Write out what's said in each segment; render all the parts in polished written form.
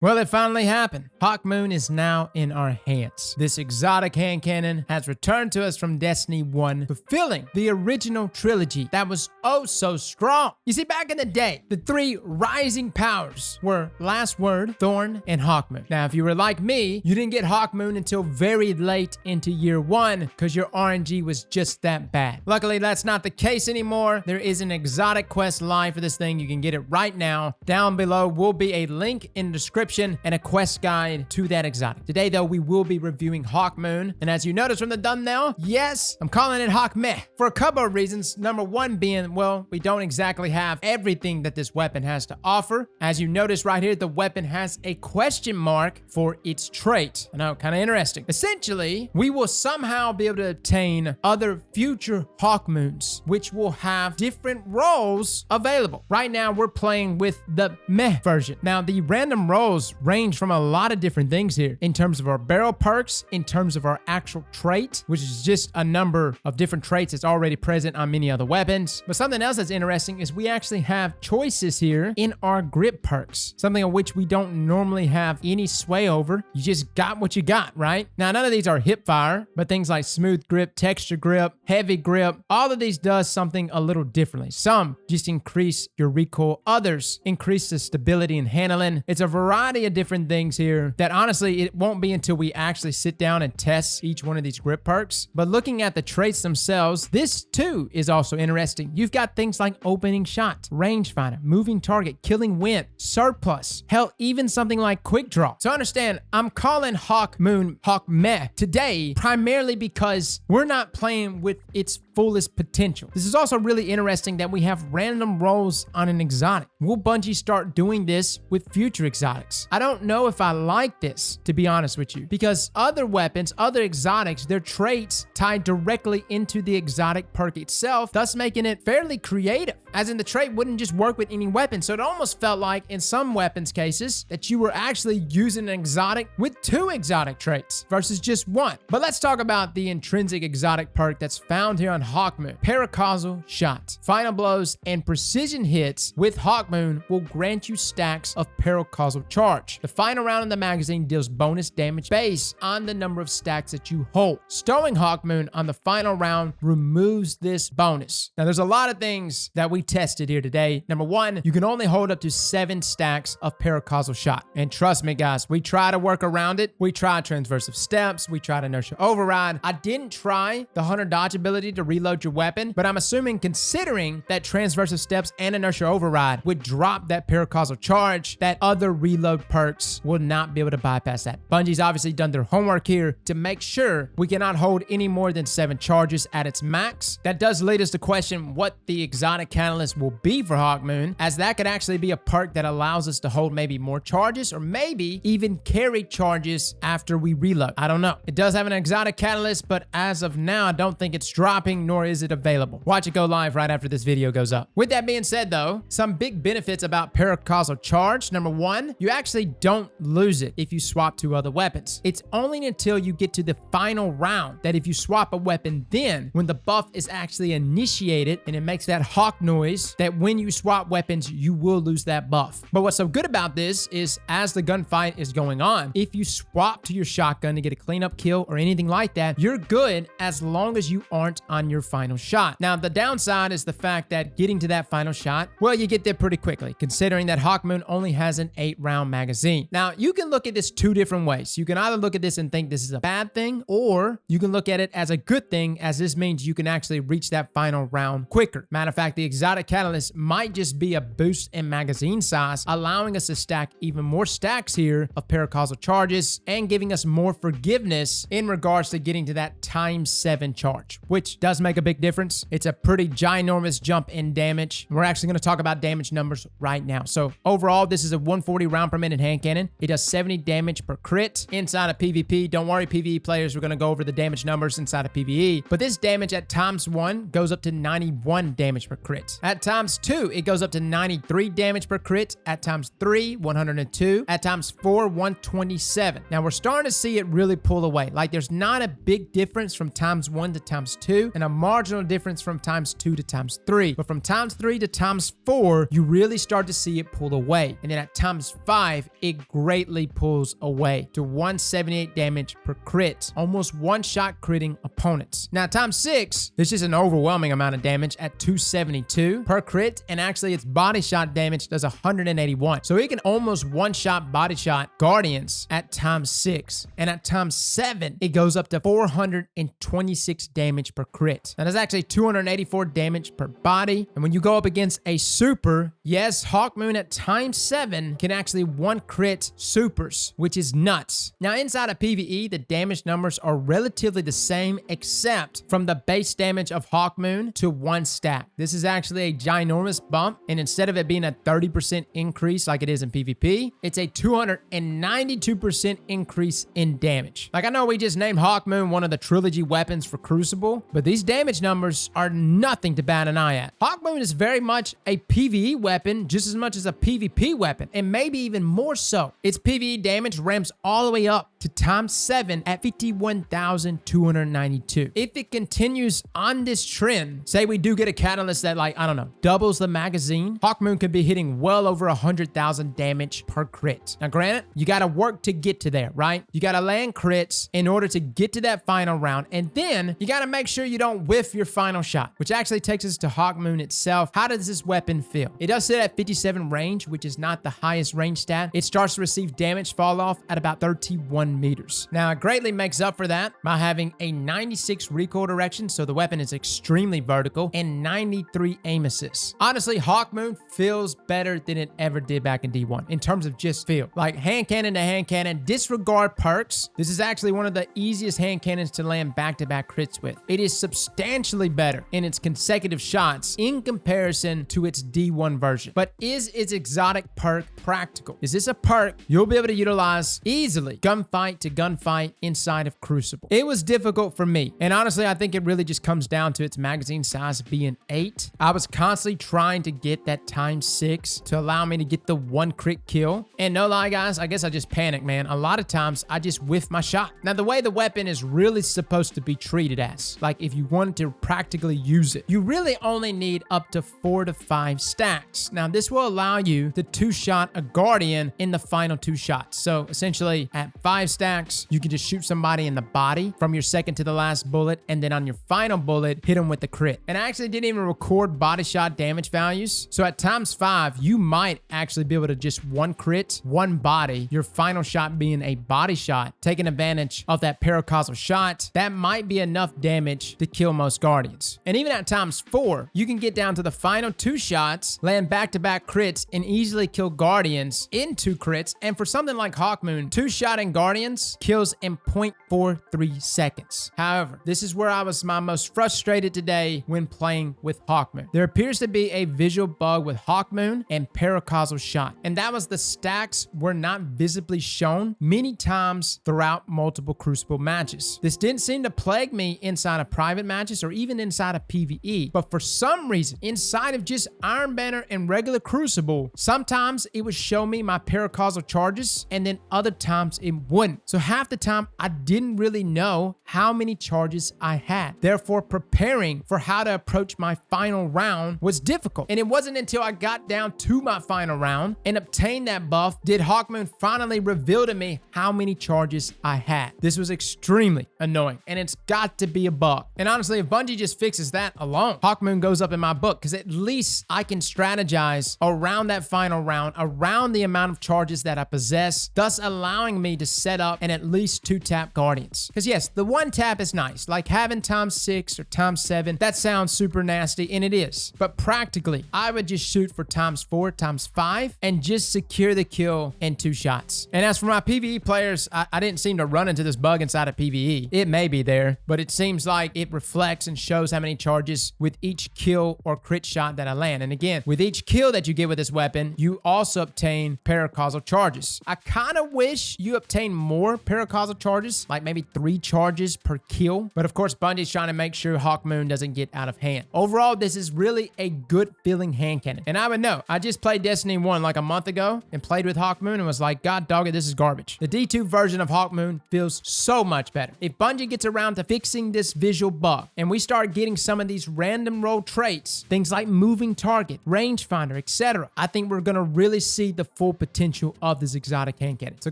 Well, it finally happened. Hawkmoon is now in our hands. This exotic hand cannon has returned to us from Destiny 1, fulfilling the original trilogy that was oh so strong. You see, back in the day, the three rising powers were Last Word, Thorn, and Hawkmoon. Now, if you were like me, you didn't get Hawkmoon until very late into year 1 because your RNG was just that bad. Luckily, that's not the case anymore. There is an exotic quest live for this thing. You can get it right now. Down below will be a link in the description and a quest guide to that exotic. Today, though, we will be reviewing Hawkmoon. And as you notice from the thumbnail, yes, I'm calling it Hawkmeh for a couple of reasons. Number one being, well, we don't exactly have everything that this weapon has to offer. As you notice right here, the weapon has a question mark for its trait. I know, kind of interesting. Essentially, we will somehow be able to obtain other future Hawkmoons, which will have different roles available. Right now, we're playing with the meh version. Now, the random roles range from a lot of different things here in terms of our barrel perks, in terms of our actual trait, which is just a number of different traits that's already present on many other weapons. But something else that's interesting is we actually have choices here in our grip perks, something on which we don't normally have any sway over. You just got what you got, right? Now, none of these are hip fire, but things like smooth grip, texture grip, heavy grip, all of these does something a little differently. Some just increase your recoil, others increase the stability and handling. It's a variety of different things here that honestly, it won't be until we actually sit down and test each one of these grip perks. But looking at the traits themselves, this too is also interesting. You've got things like opening shot, rangefinder, moving target, killing wind, surplus, hell, even something like quick draw. So understand, I'm calling Hawkmoon Hawkmeh today primarily because we're not playing with its fullest potential. This is also really interesting that we have random rolls on an exotic. Will Bungie start doing this with future exotics? I don't know if I like this, to be honest with you, because other weapons, other exotics, their traits tie directly into the exotic perk itself, thus making it fairly creative. As in, the trait wouldn't just work with any weapon, so it almost felt like in some weapons cases that you were actually using an exotic with two exotic traits versus just one. But let's talk about the intrinsic exotic perk that's found here on Hawkmoon. Paracausal shot. Final blows and precision hits with Hawkmoon will grant you stacks of paracausal charge. The final round in the magazine deals bonus damage based on the number of stacks that you hold. Stowing Hawkmoon on the final round removes this bonus. Now, there's a lot of things that we tested here today. Number one, you can only hold up to 7 stacks of paracausal shot. And trust me, guys, we try to work around it. We tried transversive steps. We tried inertia override. I didn't try the hunter dodge ability to reload your weapon, but I'm assuming considering that transversive steps and inertia override would drop that paracausal charge, that other reload perks will not be able to bypass that. Bungie's obviously done their homework here to make sure we cannot hold any more than 7 charges at its max. That does lead us to question what the exotic catalyst will be for Hawkmoon, as that could actually be a perk that allows us to hold maybe more charges or maybe even carry charges after we reload. I don't know. It does have an exotic catalyst, but as of now, I don't think it's dropping, nor is it available. Watch it go live right after this video goes up. With that being said though, some big benefits about paracausal charge. Number one, you actually don't lose it if you swap to other weapons. It's only until you get to the final round that if you swap a weapon, then when the buff is actually initiated and it makes that hawk noise, that when you swap weapons, you will lose that buff. But what's so good about this is as the gunfight is going on, if you swap to your shotgun to get a cleanup kill or anything like that, you're good as long as you aren't on your final shot. Now, the downside is the fact that getting to that final shot, well, you get there pretty quickly, considering that Hawkmoon only has an 8-round magazine. Now, you can look at this 2 different ways. You can either look at this and think this is a bad thing, or you can look at it as a good thing, as this means you can actually reach that final round quicker. Matter of fact, the exotic catalyst might just be a boost in magazine size, allowing us to stack even more stacks here of paracausal charges and giving us more forgiveness in regards to getting to that ×7 charge, which does make a big difference. It's a pretty ginormous jump in damage. We're actually going to talk about damage numbers right now. So overall, this is a 140 round per minute hand cannon. It does 70 damage per crit inside of PvP. Don't worry, PvE players, we're going to go over the damage numbers inside of PvE. But this damage at ×1 goes up to 91 damage per crit. At ×2, it goes up to 93 damage per crit. At ×3, 102. At ×4, 127. Now we're starting to see it really pull away. Like there's not a big difference from ×1 to ×2. And I marginal difference from times 2 to times 3. But from times 3 to times 4, you really start to see it pull away. And then at times 5, it greatly pulls away to 178 damage per crit, almost one-shot critting opponents. Now, times 6, this is an overwhelming amount of damage at 272 per crit, and actually its body shot damage does 181. So it can almost one-shot body shot Guardians at times 6. And at times 7, it goes up to 426 damage per crit. Now, that's actually 284 damage per body. And when you go up against a super, yes, Hawkmoon at times 7 can actually one crit supers, which is nuts. Now, inside of PvE, the damage numbers are relatively the same, except from the base damage of Hawkmoon to 1 stack. This is actually a ginormous bump, and instead of it being a 30% increase like it is in PvP, it's a 292% increase in damage. Like, I know we just named Hawkmoon one of the trilogy weapons for Crucible, but these damage numbers are nothing to bat an eye at. Hawkmoon is very much a PvE weapon just as much as a PvP weapon, and maybe even more so. Its PvE damage ramps all the way up to times 7 at 51,292. If it continues on this trend, say we do get a catalyst that, like, I don't know, doubles the magazine, Hawkmoon could be hitting well over 100,000 damage per crit. Now, granted, you gotta work to get to there, right? You gotta land crits in order to get to that final round, and then you gotta make sure you don't whiff your final shot, which actually takes us to Hawkmoon itself. How does this weapon feel? It does sit at 57 range, which is not the highest range stat. It starts to receive damage fall off at about 31 meters. Now, it greatly makes up for that by having a 96 recoil direction, so the weapon is extremely vertical, and 93 aim assist. Honestly, Hawkmoon feels better than it ever did back in D1 in terms of just feel. Like, hand cannon to hand cannon, disregard perks. This is actually one of the easiest hand cannons to land back-to-back crits with. It is substantially better in its consecutive shots in comparison to its D1 version. But is its exotic perk practical? Is this a perk you'll be able to utilize easily gunfight to gunfight inside of Crucible? It was difficult for me, and honestly, I think it really just comes down to its magazine size being 8. I was constantly trying to get that times 6 to allow me to get the 1 crit kill, and no lie, guys, I guess I just panicked, man. A lot of times I just whiff my shot. Now, the way the weapon is really supposed to be treated as, like, if you wanted to practically use it, you really only need up to 4 to 5 stacks. Now, this will allow you to 2-shot a Guardian in the final 2 shots. So essentially at 5 stacks, you can just shoot somebody in the body from your second to the last bullet, and then on your final bullet, hit them with the crit. And I actually didn't even record body shot damage values. So at times 5, you might actually be able to just 1 crit, 1 body, your final shot being a body shot, taking advantage of that paracausal shot. That might be enough damage to kill most Guardians. And even at times 4, you can get down to the final 2 shots, land back-to-back crits, and easily kill Guardians in 2 crits. And for something like Hawkmoon, 2-shotting Guardians kills in 0.43 seconds. However, this is where I was my most frustrated today when playing with Hawkmoon. There appears to be a visual bug with Hawkmoon and paracausal shot, and that was the stacks were not visibly shown many times throughout multiple Crucible matches. This didn't seem to plague me inside of private matches or even inside of PvE, but for some reason, inside of just Iron Banner and regular Crucible, sometimes it would show me my paracausal charges, and then other times it wouldn't. So half the time, I didn't really know how many charges I had. Therefore, preparing for how to approach my final round was difficult. And it wasn't until I got down to my final round and obtained that buff did Hawkmoon finally reveal to me how many charges I had. This was extremely annoying, and it's got to be a bug. And honestly, if Bungie just fixes that alone, Hawkmoon goes up in my book, because at least I can strategize around that final round, around the amount of charges that I possess, thus allowing me to set up and at least 2-tap Guardians. Because yes, the 1-tap is nice, like having times 6 or times 7, that sounds super nasty, and it is. But practically, I would just shoot for times 4, times 5, and just secure the kill in 2 shots. And as for my PvE players, I didn't seem to run into this bug inside of PvE. It may be there, but it seems like it reflects and shows how many charges with each kill or crit shot that I land. And again, with each kill that you get with this weapon, you also obtain paracausal charges. I kind of wish you obtain more paracausal charges, like maybe 3 charges per kill. But of course, Bungie's trying to make sure Hawkmoon doesn't get out of hand. Overall, this is really a good feeling hand cannon. And I would know, I just played Destiny 1 like a month ago and played with Hawkmoon and was like, God dog it, this is garbage. The D2 version of Hawkmoon feels so much better. If Bungie gets around to fixing this visual bug, unlock and we start getting some of these random roll traits, things like moving target, rangefinder, etc., I think we're gonna really see the full potential of this exotic hand cannon. So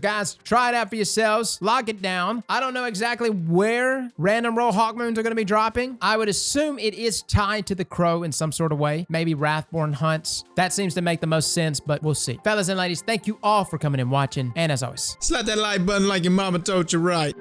guys, try it out for yourselves, lock it down. I don't know exactly where random roll Hawkmoons are gonna be dropping. I would assume it is tied to the crow in some sort of way, maybe Wrathborn hunts. That seems to make the most sense, but we'll see. Fellas and ladies, thank you all for coming and watching, and as always, Slap that like button like your mama told you right.